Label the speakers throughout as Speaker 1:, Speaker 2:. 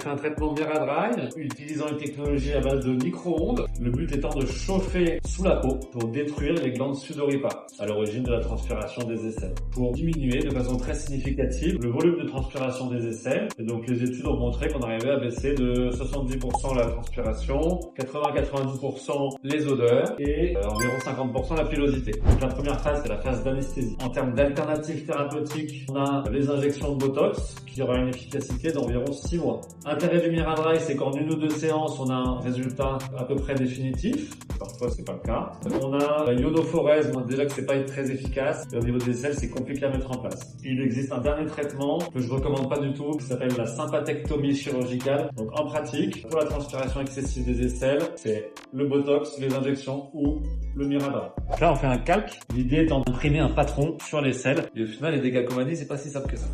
Speaker 1: fait un traitement Miradry utilisant une technologie à base de micro-ondes. Le but étant de chauffer sous la peau pour détruire les glandes sudoripares à l'origine de la transpiration des aisselles, pour diminuer de façon très significative le volume de transpiration des aisselles. Et donc les études ont montré qu'on arrivait à baisser de 70% la transpiration, 80-90% les odeurs et environ 50% la pilosité. Donc la première phase, c'est la phase d'anesthésie. En termes d'alternatives thérapeutiques, on a les injections de Botox qui aura une efficacité d'environ 6 mois. L'intérêt du Miradry, c'est qu'en 1 ou 2 séances, on a un résultat à peu près définitif. Parfois, c'est pas le cas. On a la iodophorèse, on a déjà que c'est pas très efficace. Et au niveau des aisselles, c'est compliqué à mettre en place. Il existe un dernier traitement que je recommande pas du tout, qui s'appelle la sympathectomie chirurgicale. Donc, en pratique, pour la transpiration excessive des aisselles, c'est le Botox, les injections ou le Miradry. Donc là, on fait un calque. L'idée étant d'imprimer un patron sur l'aisselle. Et au final, les dégâts communis, c'est pas si simple que ça.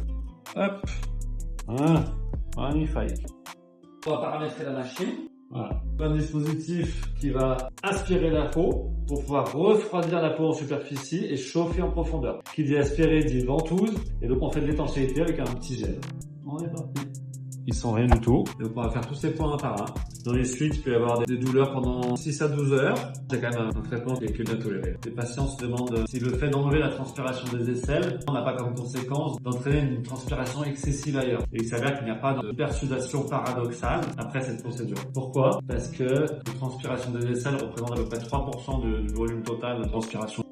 Speaker 1: Hop. Voilà. Magnifique. On va paramétrer la machine. Voilà. Un dispositif qui va aspirer la peau pour pouvoir refroidir la peau en superficie et chauffer en profondeur. Qui dit aspirer dit ventouse, et donc on fait de l'étanchéité avec un petit gel. On est parti. Ils sont rien du tout. Donc on va faire tous ces points un par un. Dans les suites, il peut y avoir des douleurs pendant 6 à 12 heures. C'est quand même un traitement qui est que bien toléré. Les patients se demandent si le fait d'enlever la transpiration des aisselles n'a pas comme conséquence d'entraîner une transpiration excessive ailleurs. Et il s'avère qu'il n'y a pas d'hypersudation paradoxale après cette procédure. Pourquoi? Parce que la transpiration des aisselles représente à peu près 3% du volume total de transpiration.